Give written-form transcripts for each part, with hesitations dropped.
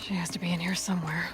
She has to be in here somewhere.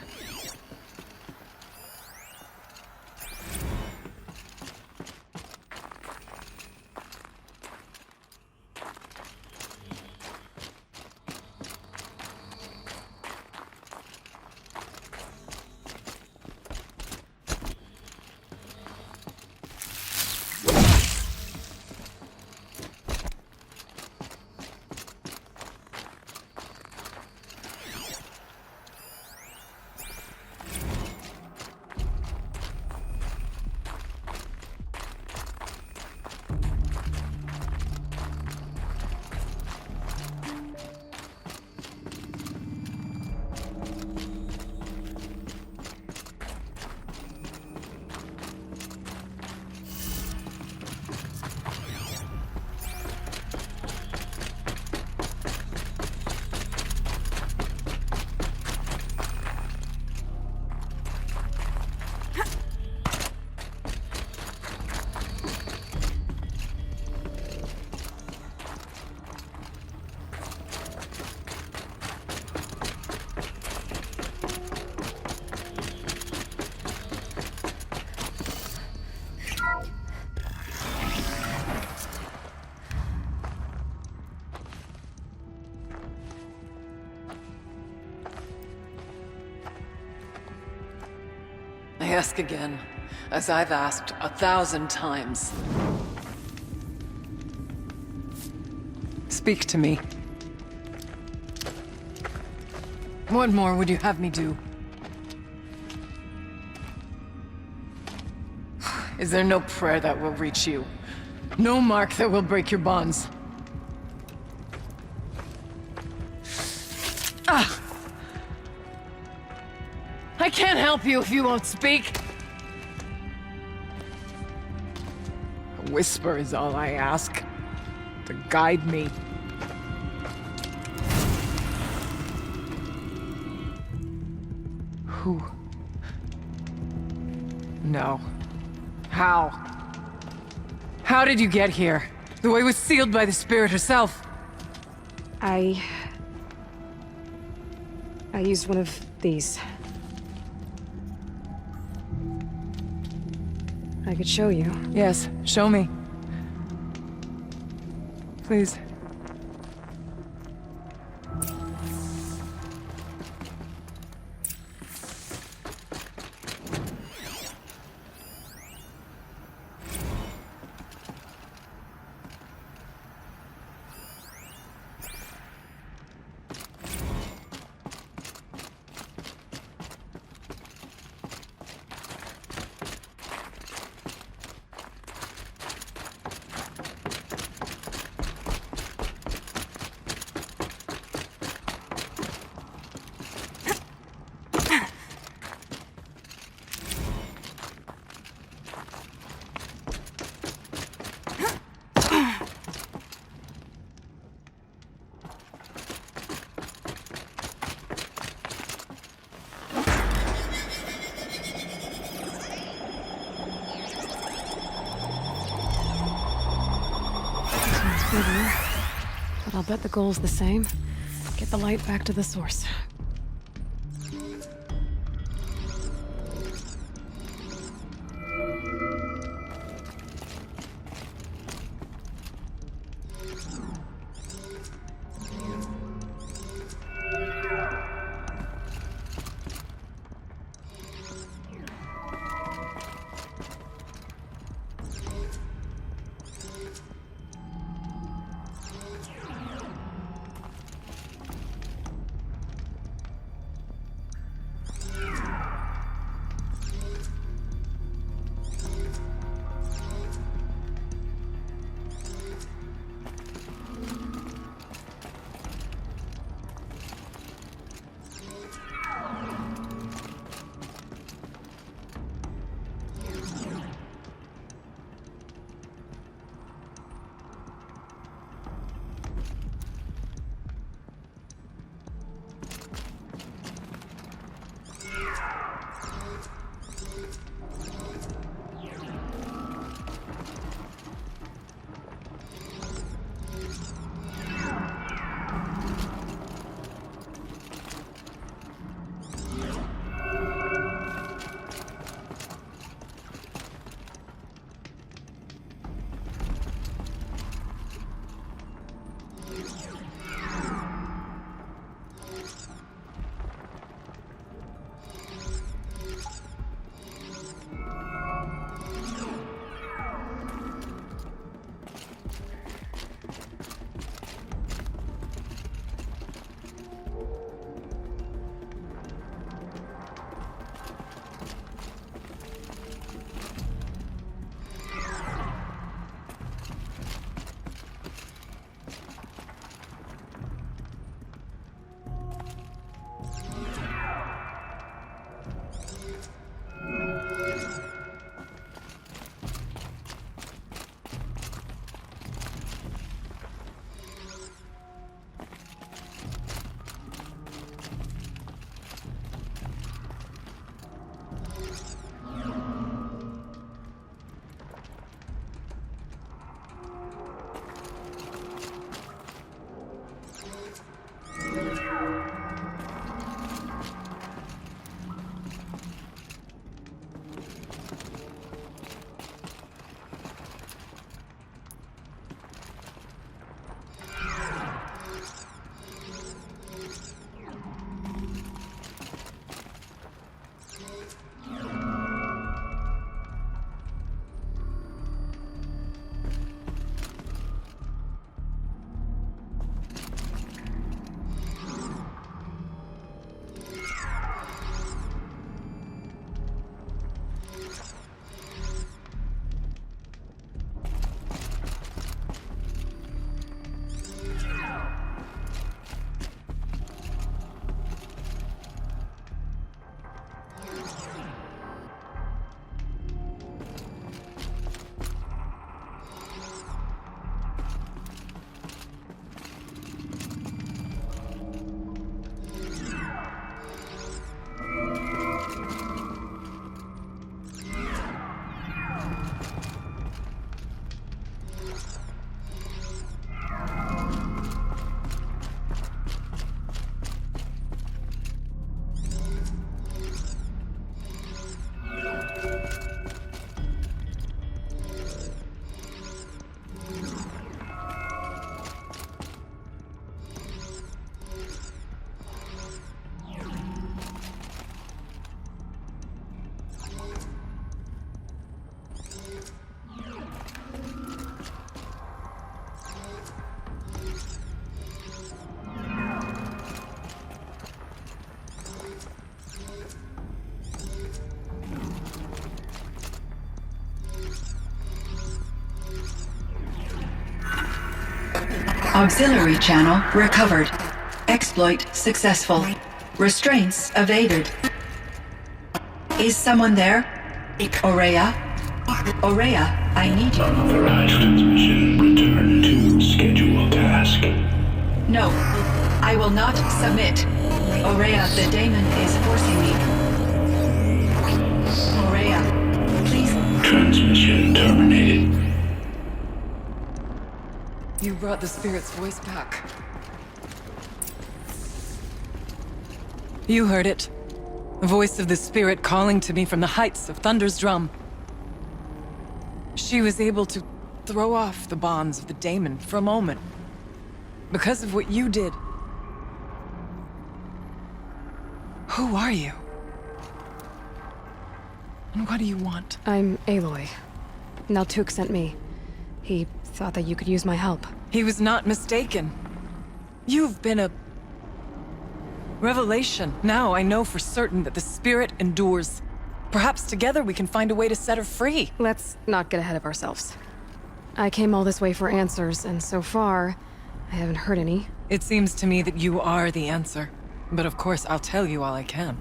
I ask again, as I've asked 1,000 times. Speak to me. What more would you have me do? Is there no prayer that will reach you? No mark that will break your bonds? I can't help you if you won't speak. A whisper is all I ask, to guide me. Who? No. How? How did you get here? The way was sealed by the spirit herself. I used one of these. I could show you. Yes, show me. Please. Bigger, but I'll bet the goal's the same. Get the light back to the source. Auxiliary channel recovered. Exploit successful. Restraints evaded. Is someone there? Aurea? Aurea, I need you. Unauthorized transmission. Return to scheduled task. No, I will not submit. Aurea, the daemon is forcing me. Aurea, please. Transmission terminated. You brought the spirit's voice back. You heard it. The voice of the spirit calling to me from the heights of Thunder's drum. She was able to throw off the bonds of the daemon for a moment. Because of what you did. Who are you? And what do you want? I'm Aloy. Naltuk sent me. He thought that you could use my help. He was not mistaken. You've been a revelation. Now I know for certain that the spirit endures. Perhaps together we can find a way to set her free. Let's not get ahead of ourselves. I came all this way for answers, and so far, I haven't heard any. It seems to me that you are the answer. But of course, I'll tell you all I can.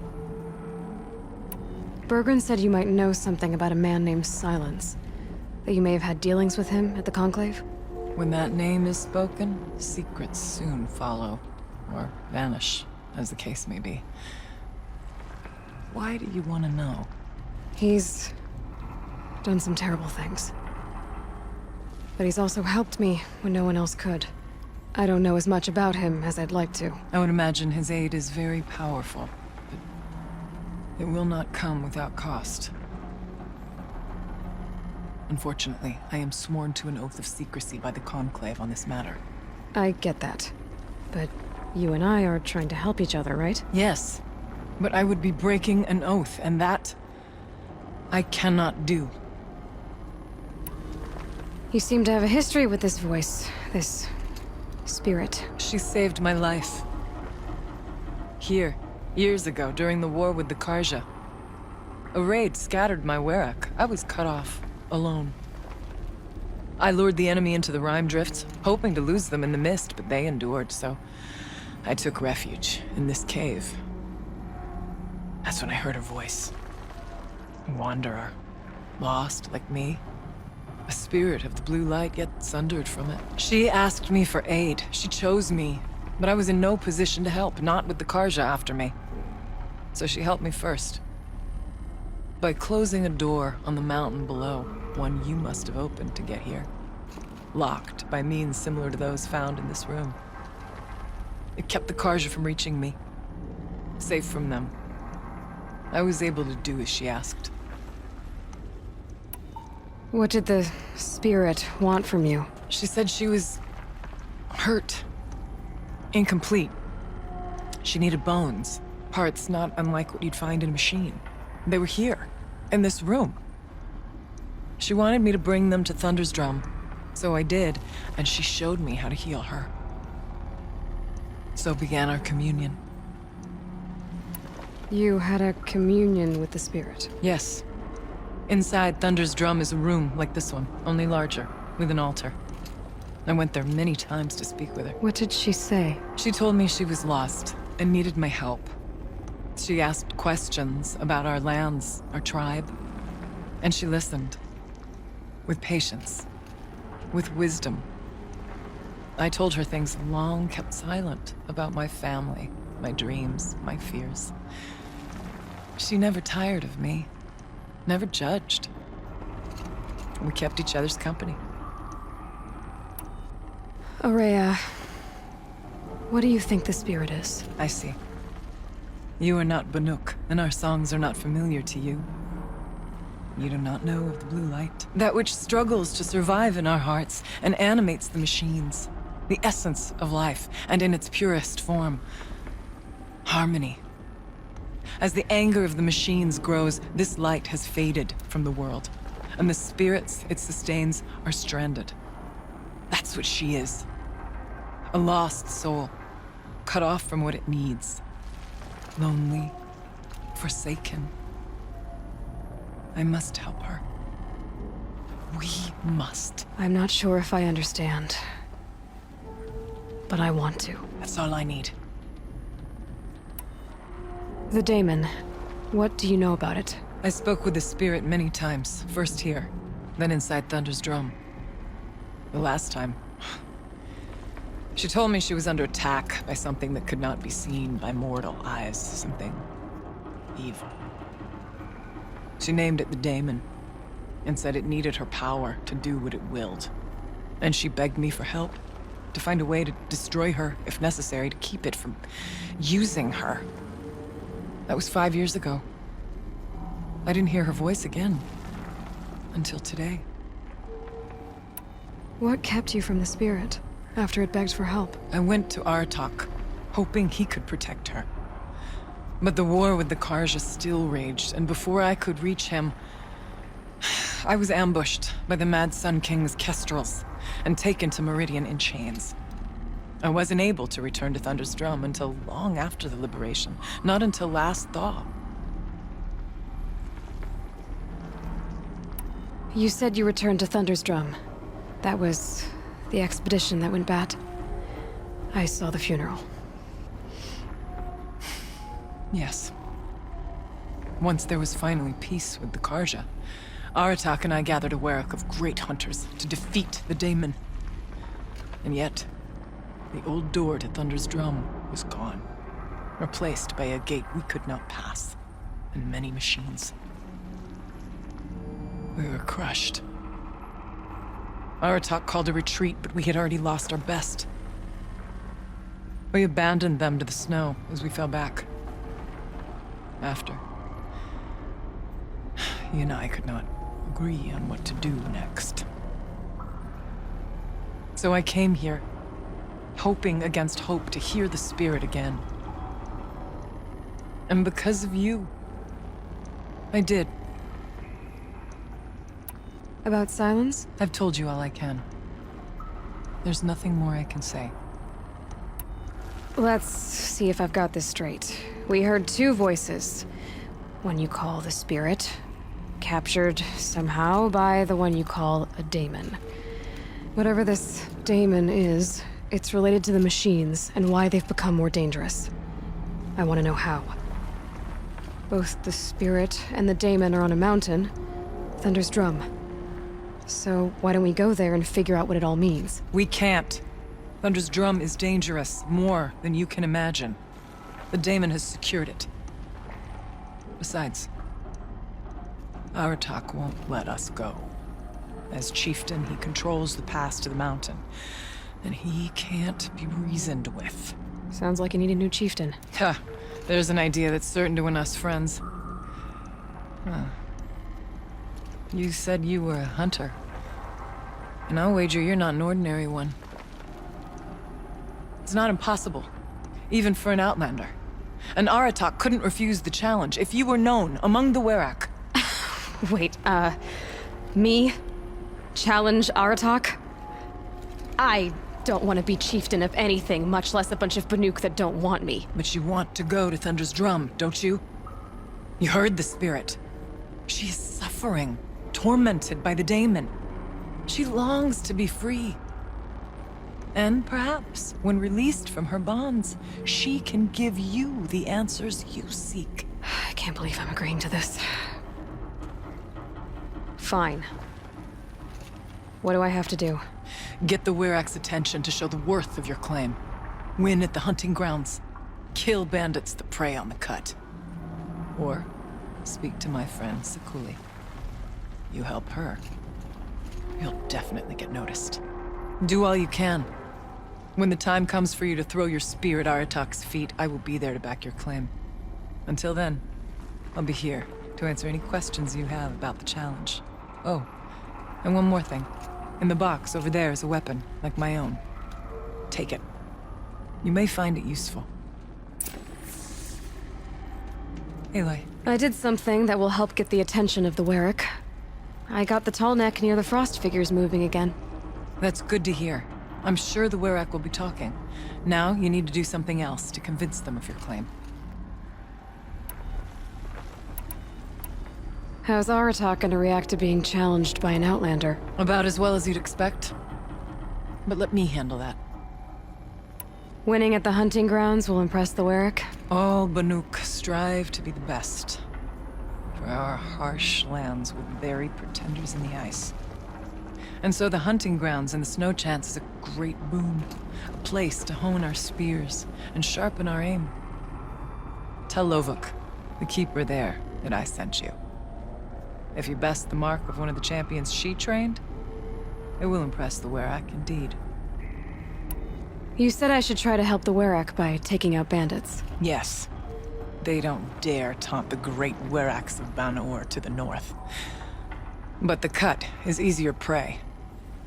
Bergren said you might know something about a man named Silence. That you may have had dealings with him at the Conclave? When that name is spoken, secrets soon follow. Or vanish, as the case may be. Why do you want to know? He's done some terrible things. But he's also helped me when no one else could. I don't know as much about him as I'd like to. I would imagine his aid is very powerful, but it will not come without cost. Unfortunately, I am sworn to an oath of secrecy by the Conclave on this matter. I get that. But you and I are trying to help each other, right? Yes, but I would be breaking an oath, and that I cannot do. You seem to have a history with this voice, this spirit. She saved my life. Here, years ago, during the war with the Karja. A raid scattered my Werak. I was cut off, alone. I lured the enemy into the Rime Drifts, hoping to lose them in the mist, but they endured, so I took refuge in this cave. That's when I heard her voice. A wanderer. Lost, like me. A spirit of the blue light, yet sundered from it. She asked me for aid. She chose me. But I was in no position to help, not with the Karja after me. So she helped me first. By closing a door on the mountain below, one you must have opened to get here. Locked by means similar to those found in this room. It kept the Karja from reaching me. Safe from them. I was able to do as she asked. What did the spirit want from you? She said she was hurt. Incomplete. She needed bones. Parts not unlike what you'd find in a machine. They were here, in this room. She wanted me to bring them to Thunder's drum. So I did, and she showed me how to heal her. So began our communion. You had a communion with the spirit? Yes. Inside Thunder's drum is a room like this one, only larger, with an altar. I went there many times to speak with her. What did she say? She told me she was lost and needed my help. She asked questions about our lands, our tribe, and she listened. With patience. With wisdom. I told her things long kept silent about my family, my dreams, my fears. She never tired of me. Never judged. We kept each other's company. Aurea, what do you think the spirit is? I see. You are not Banuk, and our songs are not familiar to you. You do not know of the blue light. That which struggles to survive in our hearts and animates the machines. The essence of life, and in its purest form. Harmony. As the anger of the machines grows, this light has faded from the world, and the spirits it sustains are stranded. That's what she is. A lost soul, cut off from what it needs. Lonely, forsaken. I must help her. We must. I'm not sure if I understand. but I want to. That's all I need. The daemon. What do you know about it? I spoke with the spirit many times. First here, then inside Thunder's drum. The last time... She told me she was under attack by something that could not be seen by mortal eyes. Something... evil. She named it the daemon, and said it needed her power to do what it willed. And she begged me for help, to find a way to destroy her, if necessary, to keep it from using her. That was 5 years ago. I didn't hear her voice again, until today. What kept you from the spirit, after it begged for help? I went to Aratak, hoping he could protect her. But the war with the Karja still raged, and before I could reach him, I was ambushed by the Mad Sun King's kestrels, and taken to Meridian in chains. I wasn't able to return to Thunder's Drum until long after the liberation, not until last thaw. You said you returned to Thunder's Drum. That was the expedition that went bad. I saw the funeral. Yes. Once there was finally peace with the Karja, Aratak and I gathered a Werak of great hunters to defeat the daemon. And yet, the old door to Thunder's Drum was gone, replaced by a gate we could not pass, and many machines. We were crushed. Aratak called a retreat, but we had already lost our best. We abandoned them to the snow as we fell back. After, you and I could not agree on what to do next. So I came here, hoping against hope to hear the spirit again. And because of you, I did. About silence? I've told you all I can. There's nothing more I can say. Let's see if I've got this straight. We heard two voices. One you call the spirit, captured somehow by the one you call a daemon. Whatever this daemon is, it's related to the machines and why they've become more dangerous. I want to know how. Both the spirit and the daemon are on a mountain, Thunder's Drum. So why don't we go there and figure out what it all means? We can't. Thunder's Drum is dangerous, more than you can imagine. The daemon has secured it. Besides, Aratak won't let us go. As chieftain, he controls the pass to the mountain, and he can't be reasoned with. Sounds like you need a new chieftain. Ha! There's an idea that's certain to win us friends. Huh. You said you were a hunter. And I'll wager you're not an ordinary one. It's not impossible, even for an outlander. And Aratak couldn't refuse the challenge if you were known among the Werak. Wait, me? Challenge Aratak? I don't want to be chieftain of anything, much less a bunch of Banuk that don't want me. But you want to go to Thunder's Drum, don't you? You heard the spirit. She is suffering, tormented by the daemon. She longs to be free. And perhaps, when released from her bonds, she can give you the answers you seek. I can't believe I'm agreeing to this. Fine. What do I have to do? Get the Werak's attention to show the worth of your claim. Win at the hunting grounds. Kill bandits that prey on the cut. Or speak to my friend Sekuli. You help her, you'll definitely get noticed. Do all you can. When the time comes for you to throw your spear at Aratak's feet, I will be there to back your claim. Until then, I'll be here to answer any questions you have about the challenge. Oh, and one more thing. In the box over there is a weapon, like my own. Take it. You may find it useful. Aloy. I did something that will help get the attention of the Werak. I got the tall neck near the frost figures moving again. That's good to hear. I'm sure the Werak will be talking. Now, you need to do something else to convince them of your claim. How's Aratak gonna react to being challenged by an outlander? About as well as you'd expect. But let me handle that. Winning at the hunting grounds will impress the Werak? All Banuk strive to be the best. For our harsh lands will bury pretenders in the ice. And so the hunting grounds and the snow chance is a great boon. A place to hone our spears and sharpen our aim. Tell Lovuk, the keeper there, that I sent you. If you best the mark of one of the champions she trained, it will impress the Werak indeed. You said I should try to help the Werak by taking out bandits. Yes. They don't dare taunt the great Weraks of Banor to the north. But the Cut is easier prey.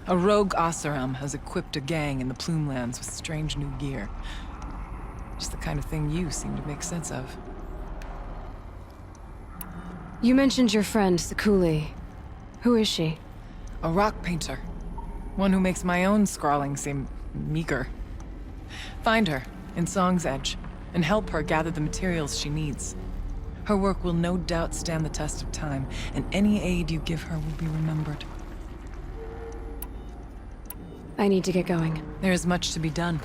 A rogue Oseram has equipped a gang in the Plumelands with strange new gear. Just the kind of thing you seem to make sense of. You mentioned your friend, Sekuli. Who is she? A rock painter. One who makes my own scrawling seem meager. Find her in Song's Edge and help her gather the materials she needs. Her work will no doubt stand the test of time, and any aid you give her will be remembered. I need to get going. There is much to be done.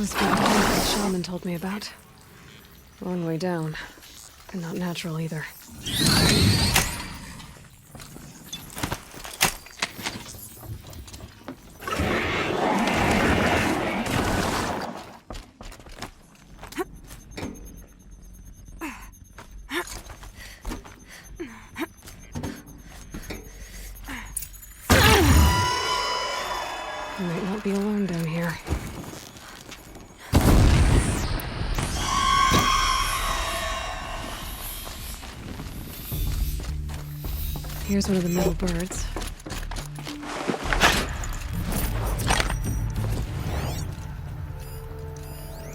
Must be the place the shaman told me about. Long way down. And not natural either. You might not be alone down here. Here's one of the metal birds.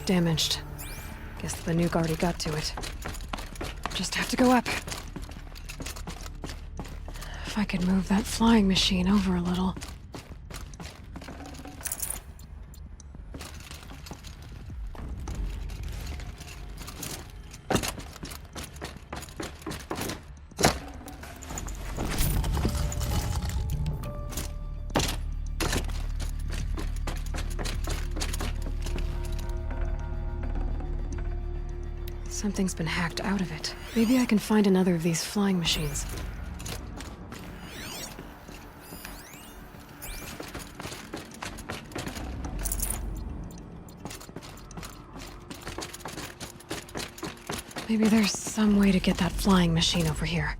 Damaged. Guess the nuke already got to it. Just have to go up. If I could move that flying machine over a little. Something's been hacked out of it. Maybe I can find another of these flying machines. Maybe there's some way to get that flying machine over here.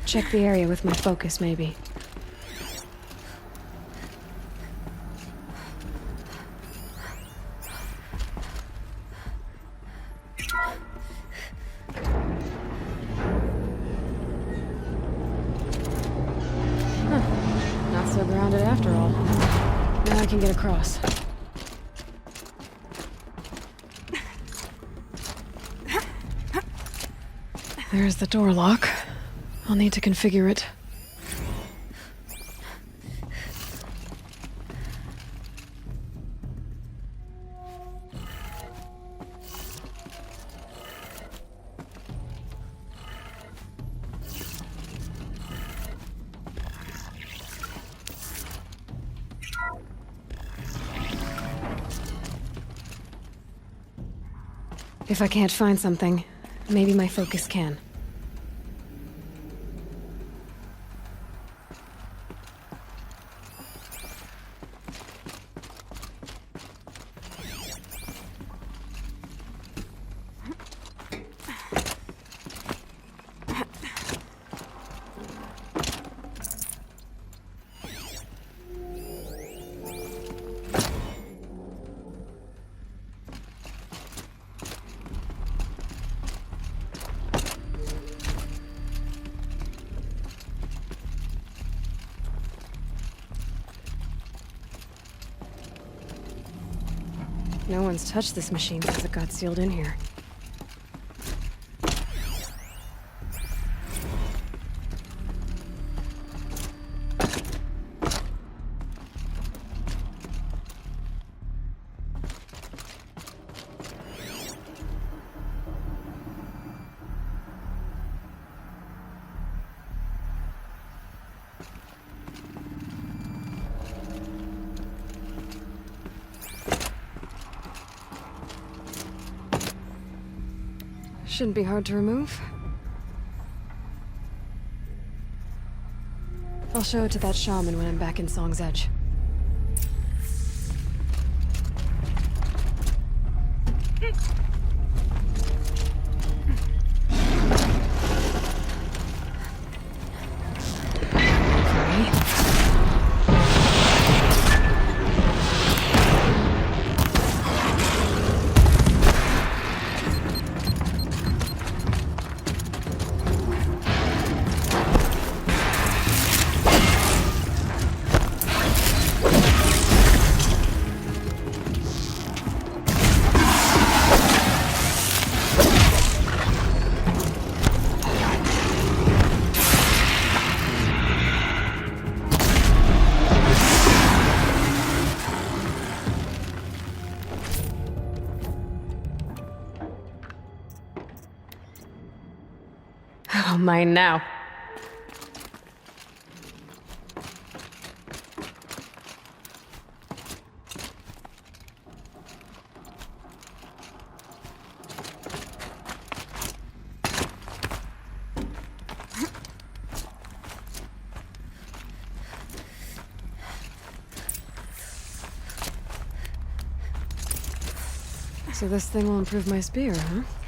Check the area with my focus, maybe. Not so grounded after all. Now I can get across. There's the door lock. I'll need to configure it. If I can't find something, maybe my focus can. No one's touched this machine since it got sealed in here. Shouldn't be hard to remove. I'll show it to that shaman when I'm back in Song's Edge. Mine now. So this thing will improve my spear, huh?